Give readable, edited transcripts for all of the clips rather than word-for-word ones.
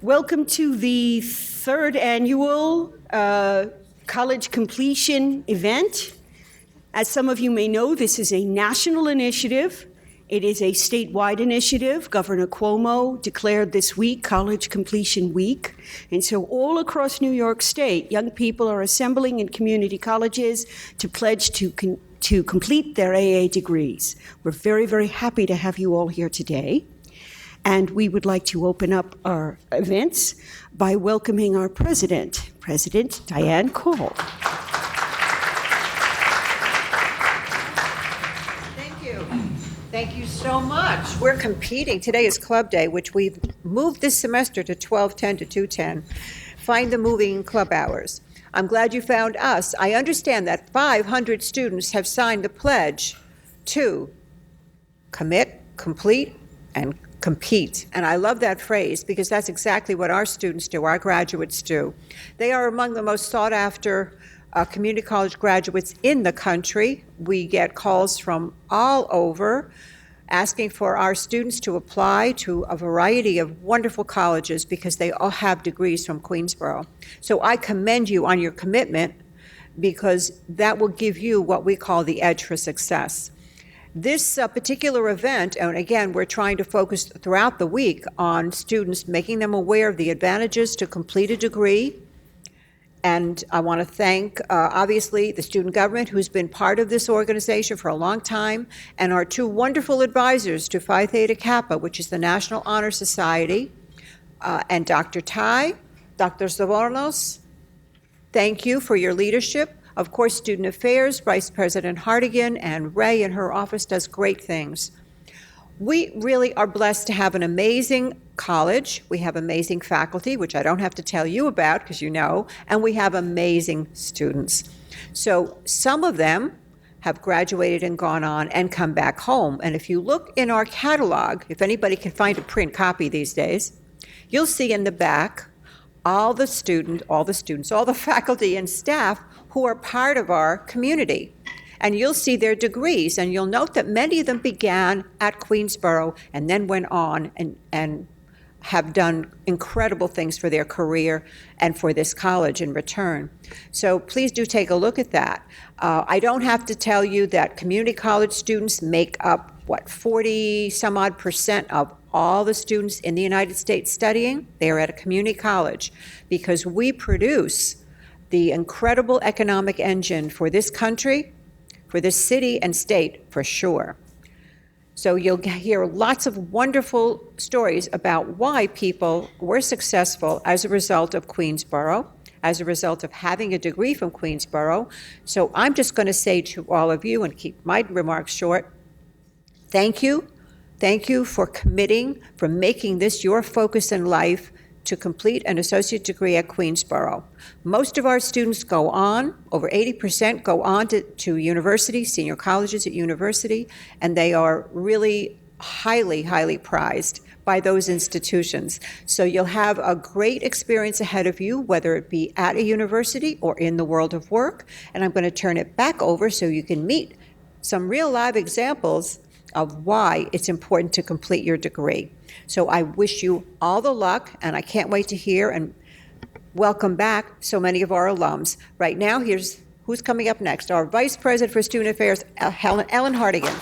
Welcome to the third annual college completion event. As some of you may know, this is a national initiative. It is a statewide initiative. Governor Cuomo declared this week College Completion Week. And so all across New York State, young people are assembling in community colleges to pledge to complete their AA degrees. We're very, very happy to have you all here today. And we would like to open up our events by welcoming our president, President DIANE Cole. Thank you. Thank you so much. We're competing. Today is Club Day, which we've moved this semester to 12:10 to 2:10. Find the moving club hours. I'm glad you found us. I understand that 500 students have signed the pledge to commit, complete, and compete. And I love that phrase because that's exactly what our students do, our graduates do. They are among the most sought after community college graduates in the country. We get calls from all over asking for our students to apply to a variety of wonderful colleges because they all have degrees from Queensborough. So I commend you on your commitment because that will give you what we call the edge for success. This particular event, and again, we're trying to focus throughout the week on students, making them aware of the advantages to complete a degree. And I want to thank, obviously, the student government who's been part of this organization for a long time, and our two wonderful advisors to Phi Theta Kappa, which is the National Honor Society, and Dr. Tai, Dr. Zavornos. Thank you for your leadership. Of course, Student Affairs, Vice President Hartigan, and Ray in her office does great things. We really are blessed to have an amazing college. We have amazing faculty, which I don't have to tell you about because you know, and we have amazing students. So some of them have graduated and gone on and come back home. And if you look in our catalog, if anybody can find a print copy these days, you'll see in the back all the faculty and staff who are part of our community. And you'll see their degrees, and you'll note that many of them began at Queensborough and then went on and have done incredible things for their career and for this college in return. So please do take a look at that. I don't have to tell you that community college students make up, 40-some-odd% of all the students in the United States studying. They are at a community college because we produce the incredible economic engine for this country, for this city and state, for sure. So you'll hear lots of wonderful stories about why people were successful as a result of Queensborough, as a result of having a degree from Queensborough. So I'm just going to say to all of you, and keep my remarks short, thank you. Thank you for committing, for making this your focus in life to complete an associate degree at Queensborough. Most of our students go on, over 80% go on to university, senior colleges at university, and they are really highly, highly prized by those institutions. So you'll have a great experience ahead of you, whether it be at a university or in the world of work. And I'm going to turn it back over so you can meet some real live examples of why it's important to complete your degree. So I wish you all the luck, and I can't wait to hear and welcome back so many of our alums. Right now, here's who's coming up next, our Vice President for Student Affairs, Ellen Hartigan.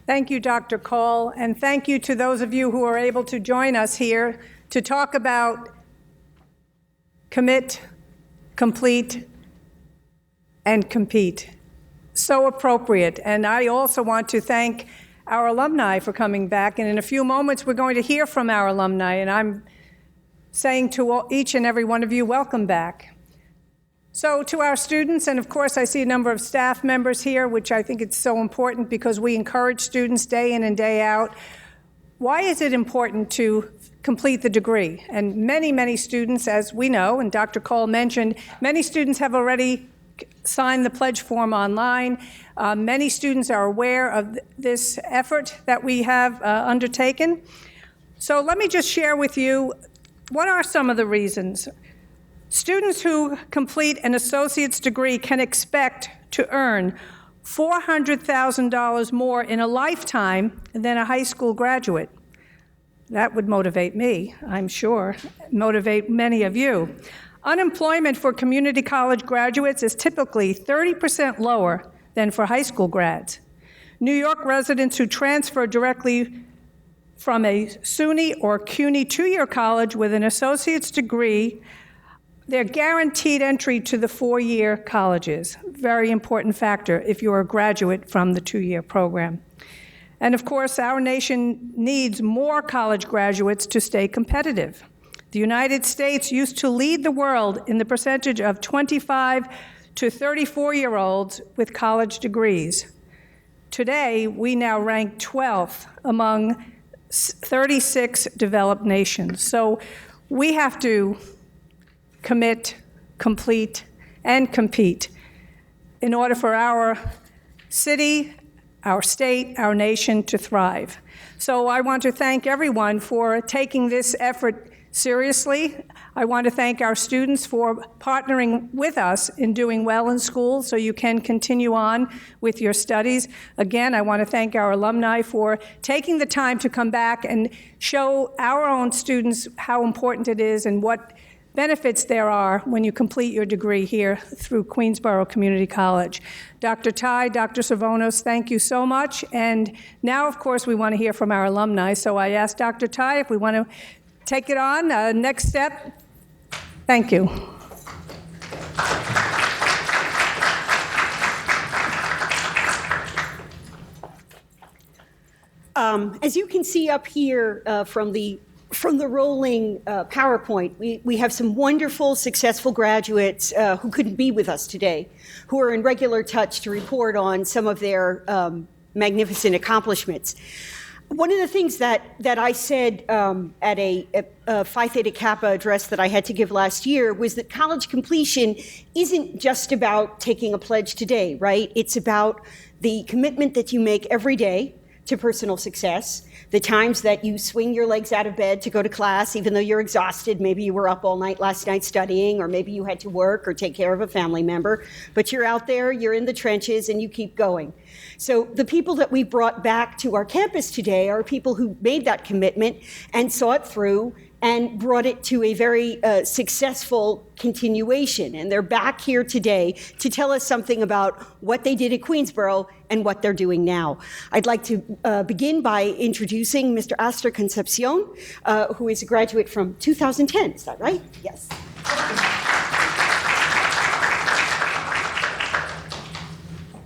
Thank you, Dr. Cole, and thank you to those of you who are able to join us here to talk about commit, complete, and compete. So appropriate. And I also want to thank our alumni for coming back. And in a few moments, we're going to hear from our alumni. And I'm saying to each and every one of you, welcome back. So to our students, and of course, I see a number of staff members here, which I think it's so important because we encourage students day in and day out. Why is it important to complete the degree? And many, many students, as we know, and Dr. Cole mentioned, many students have already signed the pledge form online. Many students are aware of this effort that we have undertaken. So let me just share with you what are some of the reasons. Students who complete an associate's degree can expect to earn $400,000 more in a lifetime than a high school graduate. That would motivate me, I'm sure, motivate many of you. Unemployment for community college graduates is typically 30% lower than for high school grads. New York residents who transfer directly from a SUNY or CUNY two-year college with an associate's degree, they're guaranteed entry to the four-year colleges. Very important factor if you're a graduate from the two-year program. And of course, our nation needs more college graduates to stay competitive. The United States used to lead the world in the percentage of 25 to 34-year-olds with college degrees. Today, we now rank 12th among 36 developed nations. So we have to commit, complete, and compete in order for our city, our state, our nation to thrive. So I want to thank everyone for taking this effort seriously. I want to thank our students for partnering with us in doing well in school so you can continue on with your studies. Again, I want to thank our alumni for taking the time to come back and show our own students how important it is and what benefits there are when you complete your degree here through Queensborough Community College. Dr. Tai, Dr. Savonos, thank you so much. And now, of course, we want to hear from our alumni. So I asked Dr. Tai if we want to take it on. Next step. Thank you. As you can see up here from the rolling PowerPoint, we have some wonderful, successful graduates who couldn't be with us today, who are in regular touch to report on some of their magnificent accomplishments. One of the things that I said at a Phi Theta Kappa address that I had to give last year was that college completion isn't just about taking a pledge today, right? It's about the commitment that you make every day to personal success, the times that you swing your legs out of bed to go to class, even though you're exhausted. Maybe you were up all night last night studying, or maybe you had to work or take care of a family member, but you're out there, you're in the trenches, and you keep going. So the people that we brought back to our campus today are people who made that commitment and saw it through and brought it to a very successful continuation. And they're back here today to tell us something about what they did at Queensborough and what they're doing now. I'd like to begin by introducing Mr. ASTOR CONCEPCION, who is a graduate from 2010. Is that right? Yes.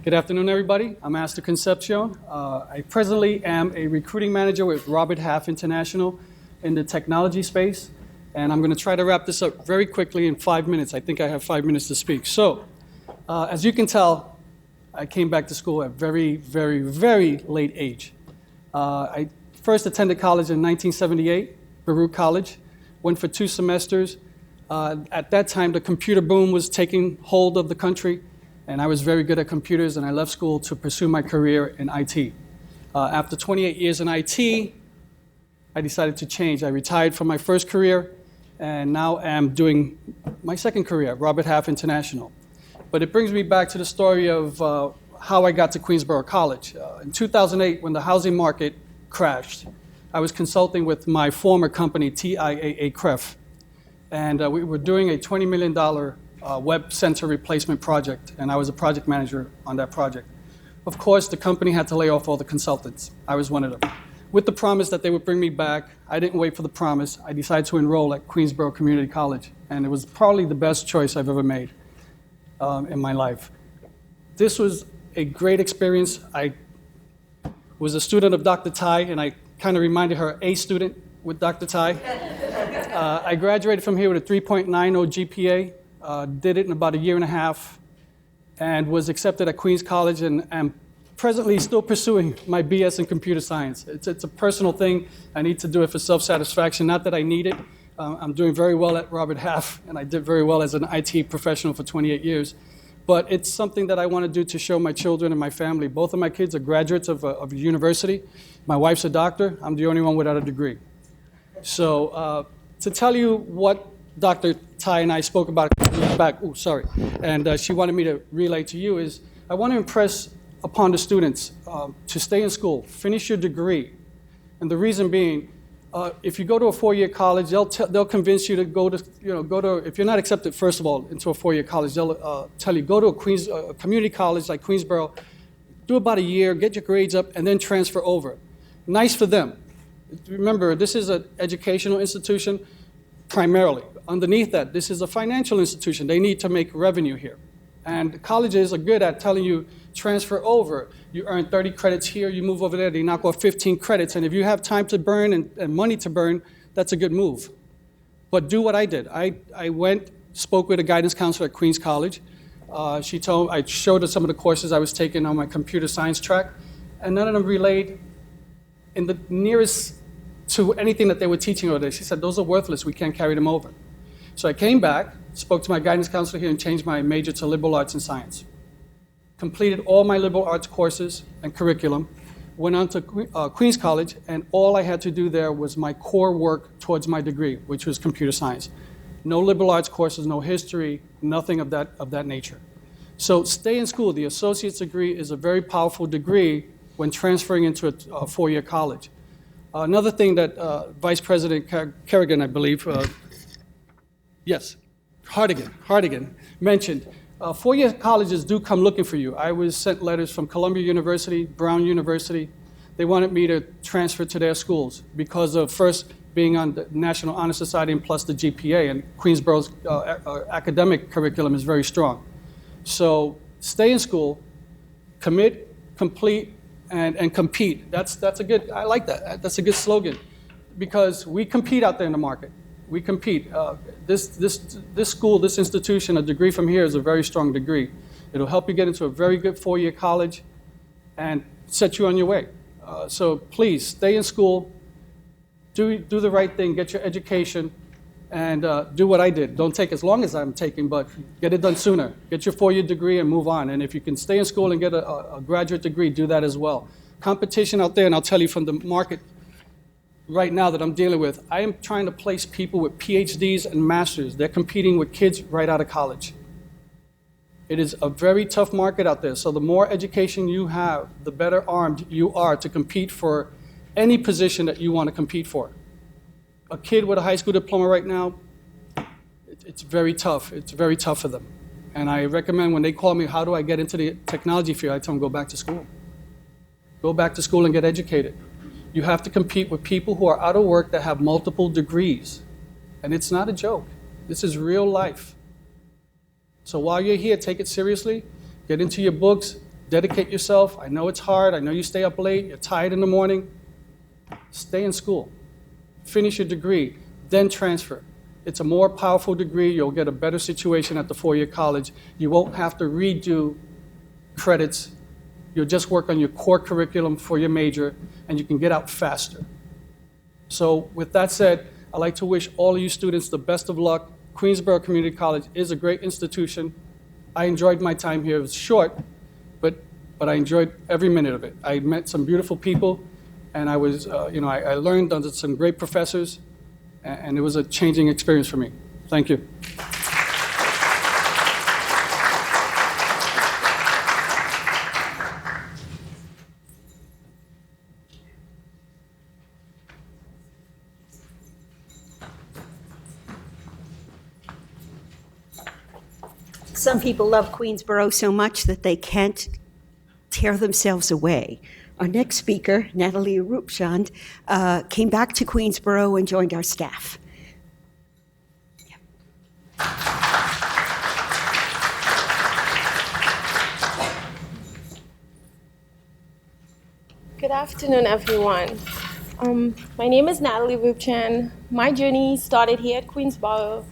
Good afternoon, everybody. I'm ASTOR CONCEPCION. I presently am a recruiting manager with Robert Half International in the technology space, and I'm going to try to wrap this up very quickly in 5 minutes. I think I have 5 minutes to speak. So, as you can tell, I came back to school at a very, very, very late age. I first attended college in 1978, Baruch College, went for 2 semesters. At that time, the computer boom was taking hold of the country, and I was very good at computers, and I left school to pursue my career in IT. After 28 years in IT, I decided to change. I retired from my first career, and now am doing my second career at Robert Half International. But it brings me back to the story of how I got to Queensborough College. In 2008, when the housing market crashed, I was consulting with my former company, TIAA CREF, and we were doing a $20 million web center replacement project, and I was a project manager on that project. Of course, the company had to lay off all the consultants. I was one of them. With the promise that they would bring me back, I didn't wait for the promise. I decided to enroll at Queensborough Community College, and it was probably the best choice I've ever made in my life. This was a great experience. I was a student of Dr. Tai, and I kind of reminded her a student with Dr. Tai. I graduated from here with a 3.90 GPA, did it in about a year and a half, and was accepted at Queens College, and am presently still pursuing my BS in computer science. It's a personal thing. I need to do it for self-satisfaction, not that I need it. I'm doing very well at Robert Half, and I did very well as an IT professional for 28 years. But it's something that I want to do to show my children and my family. Both of my kids are graduates of a university. My wife's a doctor. I'm the only one without a degree. So to tell you what Dr. Ty and I spoke about a couple years back, and she wanted me to relay to you is, I want to impress upon the students to stay in school, finish your degree. And the reason being, if you go to a four-year college, they'll convince you to go to, if you're not accepted, first of all, into a four-year college, they'll tell you, go to a community college like Queensborough, do about a year, get your grades up, and then transfer over. Nice for them. Remember, this is an educational institution primarily. Underneath that, this is a financial institution. They need to make revenue here. And colleges are good at telling you, transfer over. You earn 30 credits here, you move over there, they knock off 15 credits. And if you have time to burn and money to burn, that's a good move. But do what I did. I went, spoke with a guidance counselor at Queens College. I showed her some of the courses I was taking on my computer science track, and none of them relayed in the nearest to anything that they were teaching over there. She said, those are worthless, we can't carry them over. So I came back, spoke to my guidance counselor here, and changed my major to liberal arts and science. Completed all my liberal arts courses and curriculum, went on to Queens College, and all I had to do there was my core work towards my degree, which was computer science. No liberal arts courses, no history, nothing of that nature. So stay in school. The associate's degree is a very powerful degree when transferring into a four-year college. Another thing that Vice President Kerrigan, I believe, Hartigan mentioned, four-year colleges do come looking for you. I was sent letters from Columbia University, Brown University. They wanted me to transfer to their schools because of first being on the National Honor Society and plus the GPA, and Queensborough's academic curriculum is very strong. So stay in school, commit, complete, and compete. That's a good, I like that. That's a good slogan because we compete out there in the market. We compete. This school, this institution, a degree from here is a very strong degree. It'll help you get into a very good four-year college and set you on your way. So please, stay in school, do the right thing, get your education, and do what I did. Don't take as long as I'm taking, but get it done sooner. Get your four-year degree and move on. And if you can stay in school and get a graduate degree, do that as well. Competition out there, and I'll tell you from the market right now that I'm dealing with, I am trying to place people with PhDs and masters. They're competing with kids right out of college. It is a very tough market out there. So the more education you have, the better armed you are to compete for any position that you want to compete for. A kid with a high school diploma right now, it's very tough. It's very tough for them. And I recommend when they call me, how do I get into the technology field? I tell them, go back to school. Go back to school and get educated. You have to compete with people who are out of work that have multiple degrees. And it's not a joke. This is real life. So while you're here, take it seriously. Get into your books. Dedicate yourself. I know it's hard. I know you stay up late. You're tired in the morning. Stay in school. Finish your degree. Then transfer. It's a more powerful degree. You'll get a better situation at the four-year college. You won't have to redo credits. You'll just work on your core curriculum for your major, and you can get out faster. So with that said, I'd like to wish all of you students the best of luck. Queensborough Community College is a great institution. I enjoyed my time here. It was short, but I enjoyed every minute of it. I met some beautiful people, and I was, I learned under some great professors, and it was a changing experience for me. Thank you. Some people love Queensborough so much that they can't tear themselves away. Our next speaker, NATALIE ROOPCHAND, came back to Queensborough and joined our staff. Good afternoon, everyone. My name is NATALIE ROOPCHAND. My journey started here at Queensborough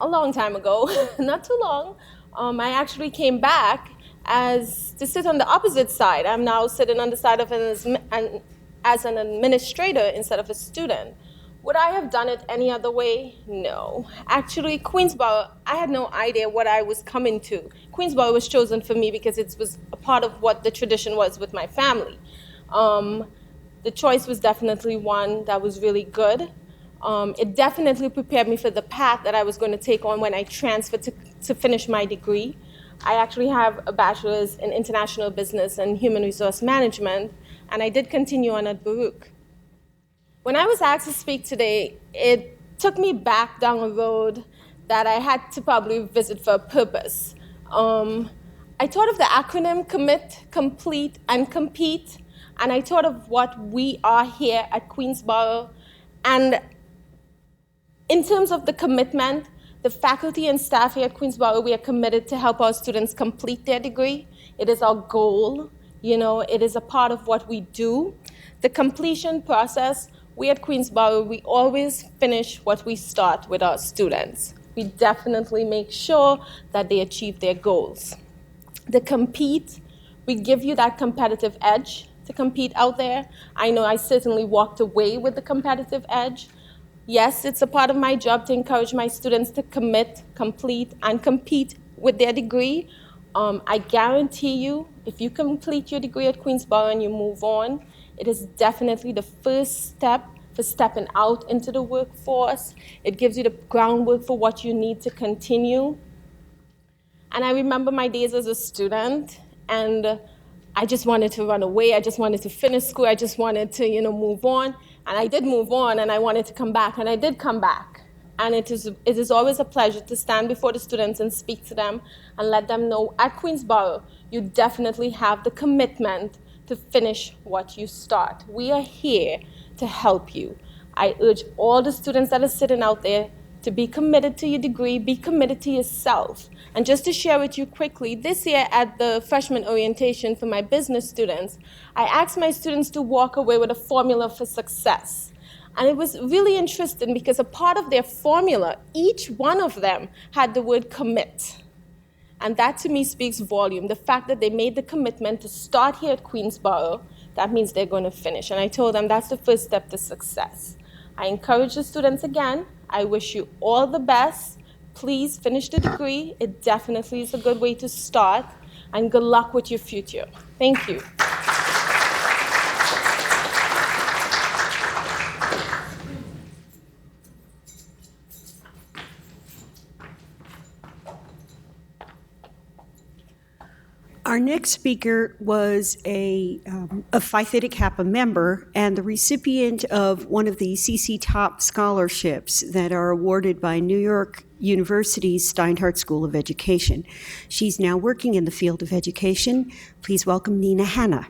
a long time ago, not too long. I actually came back to sit on the opposite side. I'm now sitting on the side of as an administrator instead of a student. Would I have done it any other way? No. Actually, Queensborough, I had no idea what I was coming to. Queensborough was chosen for me because it was a part of what the tradition was with my family. The choice was definitely one that was really good. It definitely prepared me for the path that I was going to take on when I transferred to finish my degree. I actually have a bachelor's in international business and human resource management, and I did continue on at Baruch. When I was asked to speak today, it took me back down a road that I had to probably visit for a purpose. I thought of the acronym COMMIT, COMPLETE, and COMPETE, and I thought of what we are here at Queensborough. And in terms of the commitment, the faculty and staff here at Queensborough, we are committed to help our students complete their degree. It is our goal. It is a part of what we do. The completion process, we at Queensborough, we always finish what we start with our students. We definitely make sure that they achieve their goals. The compete, we give you that competitive edge to compete out there. I know I certainly walked away with the competitive edge. Yes, it's a part of my job to encourage my students to commit, complete, and compete with their degree. I guarantee you, if you complete your degree at Queensborough and you move on, it is definitely the first step for stepping out into the workforce. It gives you the groundwork for what you need to continue. And I remember my days as a student, and I just wanted to run away. I just wanted to finish school. I just wanted to, move on. And I did move on, and I wanted to come back, and I did come back. And it is always a pleasure to stand before the students and speak to them and let them know at Queensborough, you definitely have the commitment to finish what you start. We are here to help you. I urge all the students that are sitting out there to be committed to your degree, be committed to yourself. And just to share with you quickly, this year at the freshman orientation for my business students, I asked my students to walk away with a formula for success. And it was really interesting because a part of their formula, each one of them had the word commit. And that to me speaks volume. The fact that they made the commitment to start here at Queensborough, that means they're going to finish. And I told them that's the first step to success. I encourage the students again. I wish you all the best. Please finish the degree. It definitely is a good way to start. And good luck with your future. Thank you. Our next speaker was a Phi Theta Kappa member and the recipient of one of the CC Top scholarships that are awarded by New York University's Steinhardt School of Education. She's now working in the field of education. Please welcome Nina Hanna.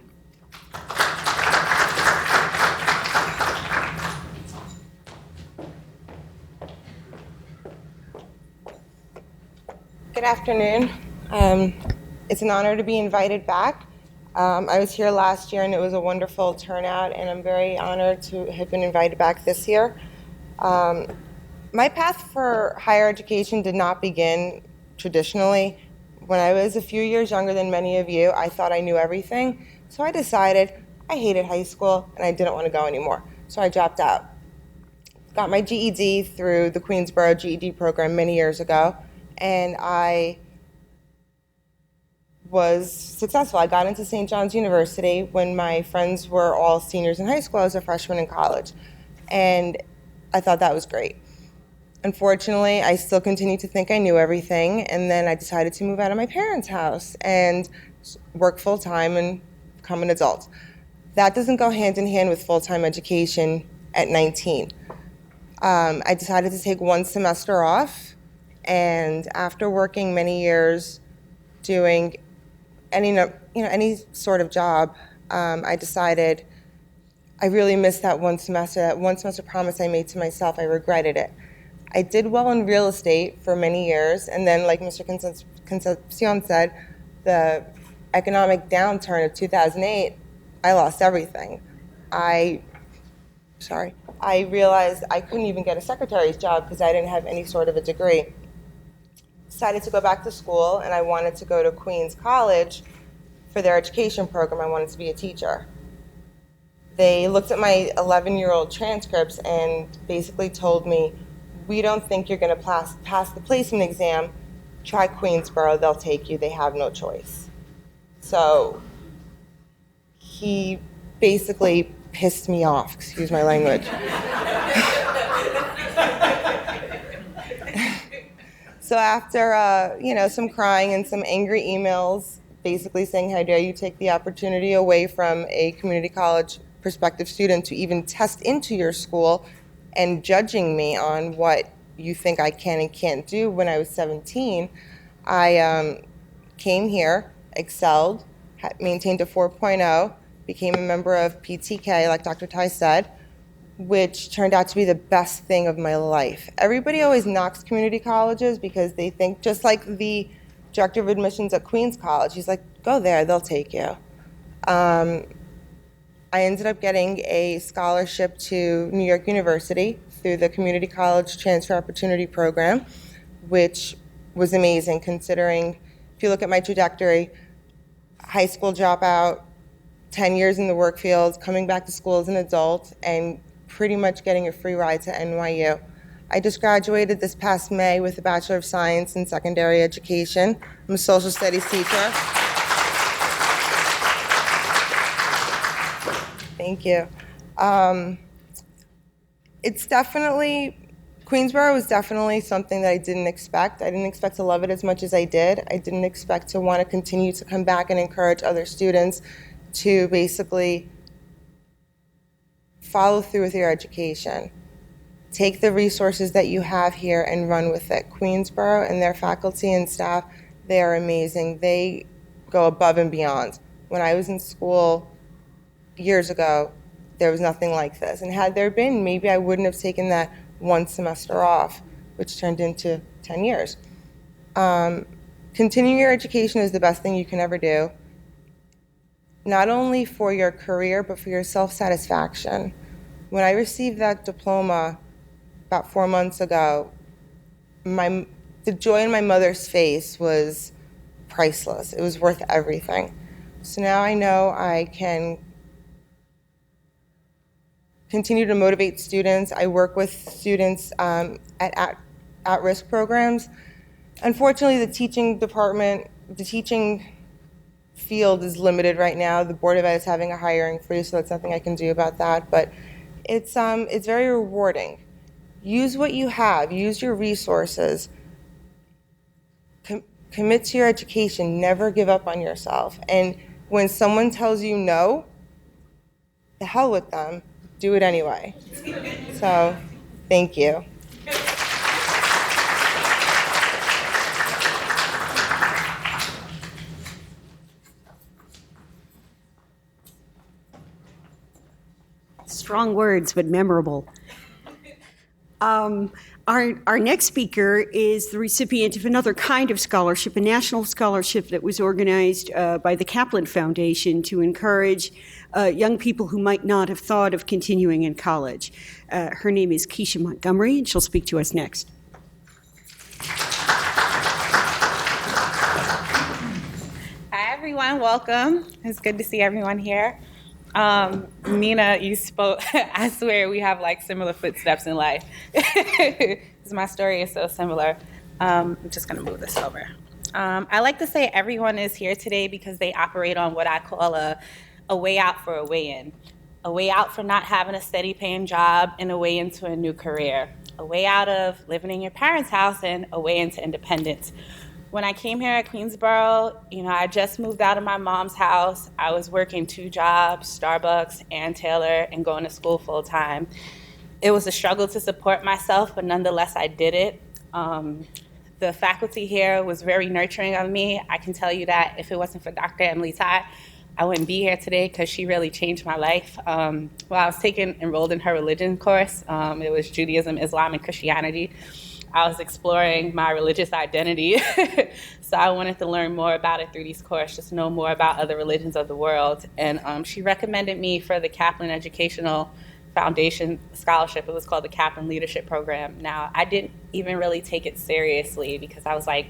Good afternoon. It's an honor to be invited back. I was here last year and it was a wonderful turnout, and I'm very honored to have been invited back this year. My path for higher education did not begin traditionally. When I was a few years younger than many of you, I thought I knew everything. So I decided I hated high school and I didn't want to go anymore. So I dropped out. Got my GED through the Queensborough GED program many years ago, and I was successful. I got into St. John's University when my friends were all seniors in high school. I was a freshman in college, and I thought that was great. Unfortunately, I still continued to think I knew everything, and then I decided to move out of my parents' house and work full-time and become an adult. That doesn't go hand in hand with full-time education at 19. I decided to take one semester off, and after working many years doing any sort of job, I decided I really missed that one semester promise I made to myself. I regretted it. I did well in real estate for many years, and then, like Mr. Concepcion said, the economic downturn of 2008, I lost everything. I realized I couldn't even get a secretary's job because I didn't have any sort of a degree. Decided to go back to school, and I wanted to go to Queens College for their education program. I wanted to be a teacher. They looked at my 11-year-old transcripts and basically told me, we don't think you're going to pass the placement exam. Try Queensborough, they'll take you, they have no choice. So he basically pissed me off, excuse my language. So after, some crying and some angry emails, basically saying, how dare you take the opportunity away from a community college prospective student to even test into your school and judging me on what you think I can and can't do when I was 17, I came here, excelled, maintained a 4.0, became a member of PTK, like Dr. Tai said, which turned out to be the best thing of my life. Everybody always knocks community colleges because they think, just like the director of admissions at Queens College, he's like, go there, they'll take you. I ended up getting a scholarship to New York University through the Community College Transfer Opportunity Program, which was amazing considering, if you look at my trajectory, high school dropout, 10 years in the work field, coming back to school as an adult, and pretty much getting a free ride to NYU. I just graduated this past May with a Bachelor of Science in Secondary Education. I'm a social studies teacher. Thank you. It's definitely, Queensborough was definitely something that I didn't expect. I didn't expect to love it as much as I did. I didn't expect to want to continue to come back and encourage other students to basically follow through with your education. Take the resources that you have here and run with it. Queensborough and their faculty and staff, they are amazing. They go above and beyond. When I was in school years ago, there was nothing like this. And had there been, maybe I wouldn't have taken that one semester off, which turned into 10 years. Continuing your education is the best thing you can ever do, not only for your career, but for your self-satisfaction. When I received that diploma about 4 months ago, the joy in my mother's face was priceless. It was worth everything. So now I know I can continue to motivate students. I work with students at-risk programs. Unfortunately, the teaching department, the teaching field is limited right now. The Board of Ed is having a hiring freeze, so that's nothing I can do about that. But it's very rewarding. Use what you have. Use your resources. Commit to your education. Never give up on yourself. And when someone tells you no, the hell with them. Do it anyway. So, thank you. Strong words, but memorable. Our next speaker is the recipient of another kind of scholarship, a national scholarship that was organized by the Kaplan Foundation to encourage young people who might not have thought of continuing in college. Her name is KESHA Montgomery, and she'll speak to us next. Hi, everyone. Welcome. It's good to see everyone here. Nina, you spoke, I swear we have like similar footsteps in life. Because my story is so similar. I'm just going to move this over. I like to say everyone is here today because they operate on what I call a way out for a way in. A way out for not having a steady paying job and a way into a new career. A way out of living in your parents' house and a way into independence. When I came here at Queensborough, I just moved out of my mom's house. I was working 2 jobs, Starbucks and Taylor, and going to school full time. It was a struggle to support myself, but nonetheless, I did it. The faculty here was very nurturing of me. I can tell you that if it wasn't for Dr. Emily Tai, I wouldn't be here today because she really changed my life. While I was enrolled in her religion course, it was Judaism, Islam, and Christianity. I was exploring my religious identity. So I wanted to learn more about it through these courses, just know more about other religions of the world. And she recommended me for the Kaplan Educational Foundation Scholarship. It was called the Kaplan Leadership Program. Now, I didn't even really take it seriously because I was like,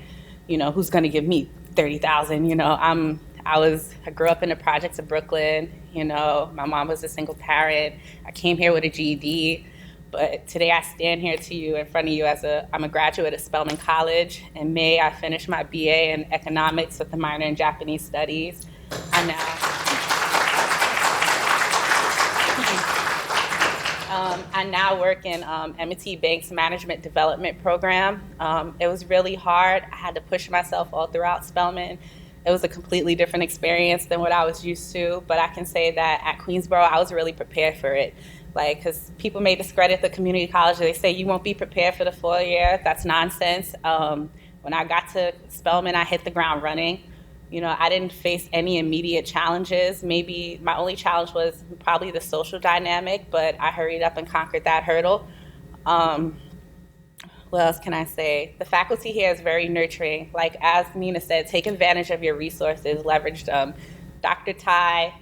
who's gonna give me $30,000? I grew up in the projects of Brooklyn. My mom was a single parent. I came here with a GED. But today I stand here to you in front of you I'm a graduate of Spelman College. In May, I finished my BA in economics with a minor in Japanese studies. I now work in M&T Bank's Management Development Program. It was really hard. I had to push myself all throughout Spelman. It was a completely different experience than what I was used to, but I can say that at Queensboro, I was really prepared for it. Like, because people may discredit the community college. They say you won't be prepared for the full year. That's nonsense. When I got to Spelman, I hit the ground running. You know, I didn't face any immediate challenges. Maybe my only challenge was probably the social dynamic, but I hurried up and conquered that hurdle. What else can I say? The faculty here is very nurturing. Like, as Nina said, take advantage of your resources, leverage them. Dr. Ty,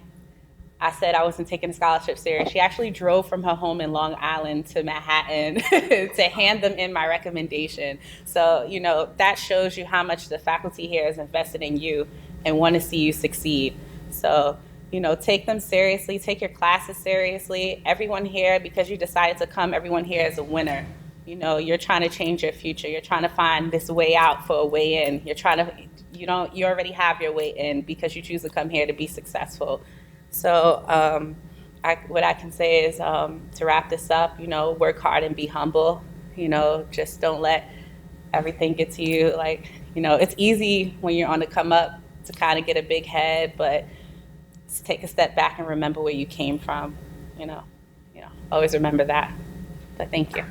I said I wasn't taking the scholarship serious. She actually drove from her home in Long Island to Manhattan to hand them in my recommendation. So, you know, that shows you how much the faculty here is invested in you and want to see you succeed. So, you know, take them seriously, take your classes seriously. Everyone here, because you decided to come, everyone here is a winner. You know, you're trying to change your future. You're trying to find this way out for a way in. You're trying to, you already have your way in because you choose to come here to be successful. So what I can say is to wrap this up, you know, work hard and be humble. You know, just don't let everything get to you. Like, you know, it's easy when you're on the come up to kind of get a big head, but just take a step back and remember where you came from. You know, always remember that. But thank you.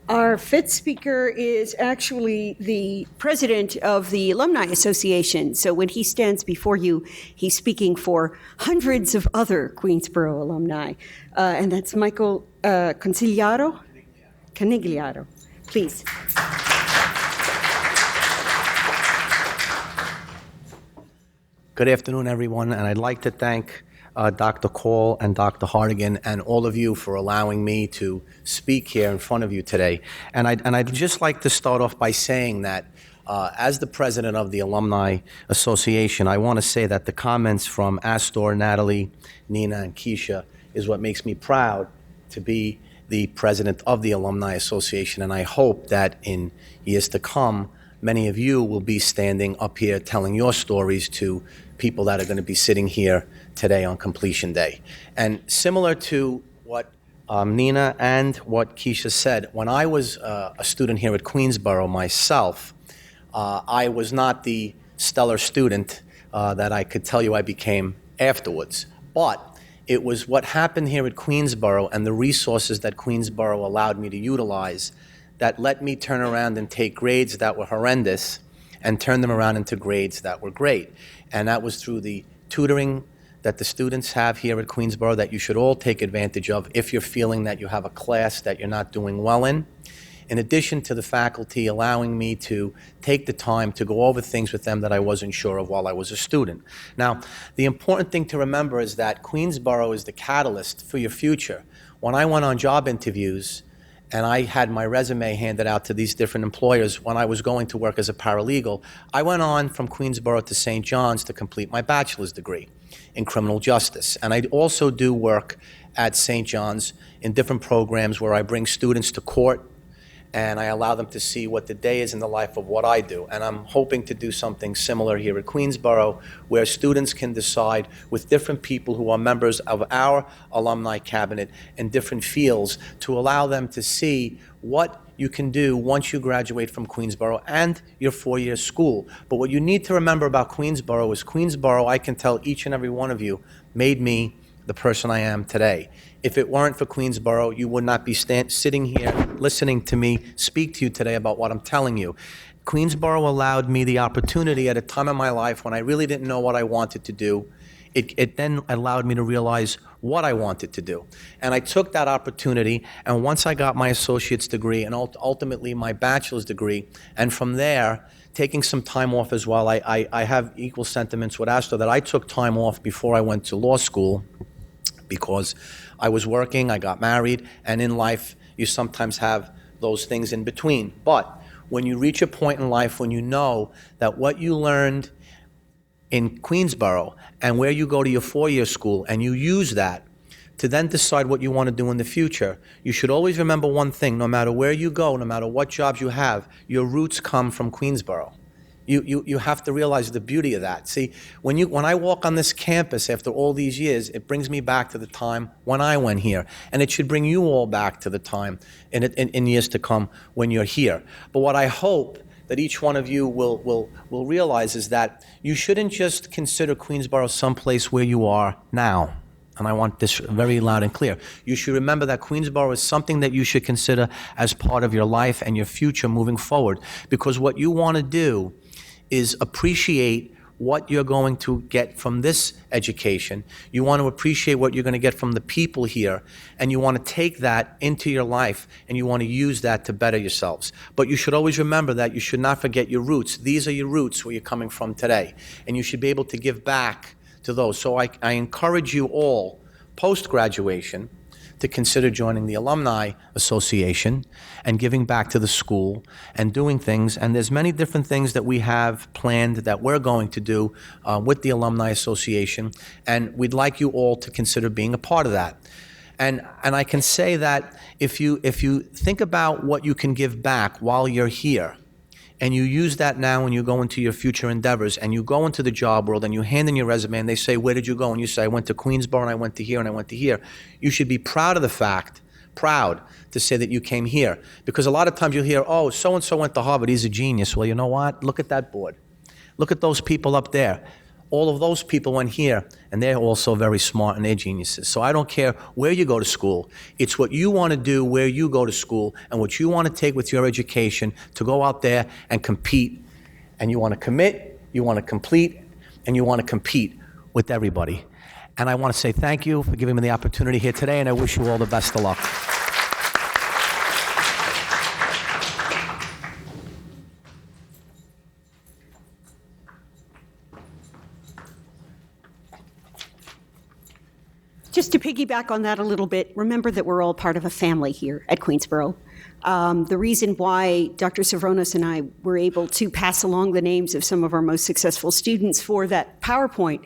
Our fifth speaker is actually the president of the Alumni Association. So when he stands before you, he's speaking for hundreds of other Queensboro alumni. And that's Michael Conigliaro. Please. Good afternoon, everyone, and I'd like to thank Dr. Call and Dr. Hartigan and all of you for allowing me to speak here in front of you today. And I'd just like to start off by saying that as the president of the Alumni Association, I want to say that the comments from ASTOR, NATALIE, Nina, and KESHA is what makes me proud to be the president of the Alumni Association, and I hope that in years to come, many of you will be standing up here telling your stories to people that are going to be sitting here today on completion day. And similar to what Nina and what KESHA said, when I was a student here at Queensboro myself, I was not the stellar student that I could tell you I became afterwards. But it was what happened here at Queensboro and the resources that Queensboro allowed me to utilize that let me turn around and take grades that were horrendous and turn them around into grades that were great. And that was through the tutoring that the students have here at Queensboro that you should all take advantage of if you're feeling that you have a class that you're not doing well in addition to the faculty allowing me to take the time to go over things with them that I wasn't sure of while I was a student. Now, the important thing to remember is that Queensboro is the catalyst for your future. When I went on job interviews, and I had my resume handed out to these different employers when I was going to work as a paralegal, I went on from Queensboro to St. John's to complete my bachelor's degree in criminal justice. And I also do work at St. John's in different programs where I bring students to court and I allow them to see what the day is in the life of what I do. And I'm hoping to do something similar here at Queensboro, where students can decide with different people who are members of our alumni cabinet in different fields to allow them to see what you can do once you graduate from Queensboro and your four-year school. But what you need to remember about Queensboro is Queensboro, I can tell each and every one of you, made me the person I am today. If it weren't for Queensboro, you would not be sitting here listening to me speak to you today about what I'm telling you. Queensboro allowed me the opportunity at a time in my life when I really didn't know what I wanted to do. It then allowed me to realize what I wanted to do. And I took that opportunity, and once I got my associate's degree and ultimately my bachelor's degree, and from there, taking some time off as well, I have equal sentiments with Astor that I took time off before I went to law school because I was working, I got married, and in life, you sometimes have those things in between. But when you reach a point in life when you know that what you learned in Queensboro and where you go to your four-year school and you use that to then decide what you want to do in the future, you should always remember one thing: no matter where you go, no matter what jobs you have, your roots come from Queensboro. You have to realize the beauty of that. See, when I walk on this campus after all these years, it brings me back to the time when I went here, and it should bring you all back to the time in years to come when you're here. But what I hope that each one of you will realize is that you shouldn't just consider Queensboro someplace where you are now. And I want this very loud and clear. You should remember that Queensboro is something that you should consider as part of your life and your future moving forward. Because what you want to do is appreciate what you're going to get from this education. You want to appreciate what you're going to get from the people here, and you want to take that into your life, and you want to use that to better yourselves. But you should always remember that you should not forget your roots. These are your roots where you're coming from today, and you should be able to give back to those. So I encourage you all, post-graduation, to consider joining the Alumni Association and giving back to the school and doing things. And there's many different things that we have planned that we're going to do with the Alumni Association, and we'd like you all to consider being a part of that. And I can say that if you think about what you can give back while you're here, and you use that now when you go into your future endeavors, and you go into the job world and you hand in your resume and they say, where did you go? And you say, I went to Queensboro and I went to here and I went to here. You should be proud of the fact, proud to say that you came here. Because a lot of times you'll hear, oh, so-and-so went to Harvard, he's a genius. Well, you know what? Look at that board. Look at those people up there. All of those people went here, and they're also very smart and they're geniuses. So I don't care where you go to school. It's what you want to do where you go to school and what you want to take with your education to go out there and compete. And you want to commit, you want to complete, and you want to compete with everybody. And I want to say thank you for giving me the opportunity here today, and I wish you all the best of luck. Just to piggyback on that a little bit, remember that we're all part of a family here at Queensboro. The reason why Dr. Savronis and I were able to pass along the names of some of our most successful students for that PowerPoint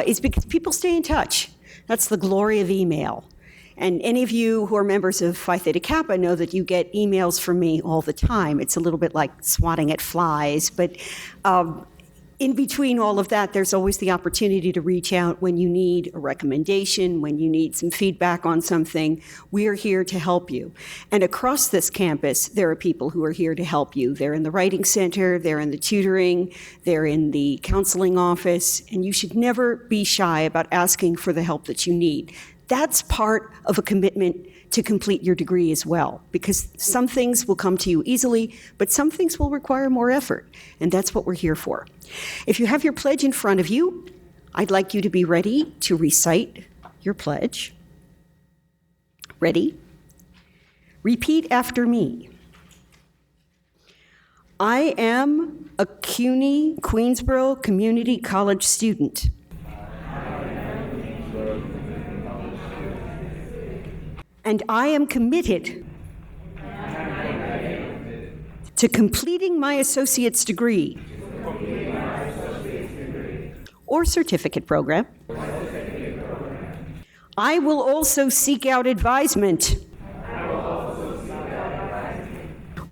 is because people stay in touch. That's the glory of email. And any of you who are members of Phi Theta Kappa know that you get emails from me all the time. It's a little bit like swatting at flies, but in between all of that, there's always the opportunity to reach out when you need a recommendation, when you need some feedback on something. We're here to help you. And across this campus, there are people who are here to help you. They're in the Writing Center, they're in the tutoring, they're in the counseling office, and you should never be shy about asking for the help that you need. That's part of a commitment to complete your degree as well, because some things will come to you easily, but some things will require more effort, and that's what we're here for. If you have your pledge in front of you, I'd like you to be ready to recite your pledge. Ready? Repeat after me. I am a CUNY Queensboro Community College student. And I am committed to completing my associate's degree or certificate program. I will also seek out advisement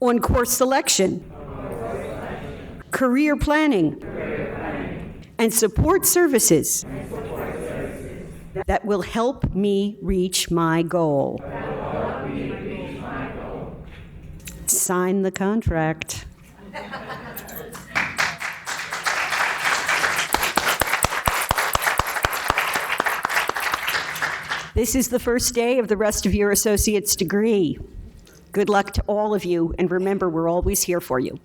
on course selection, career planning, and support services that will help me reach my goal. Sign the contract. This is the first day of the rest of your associate's degree. Good luck to all of you, and remember, we're always here for you.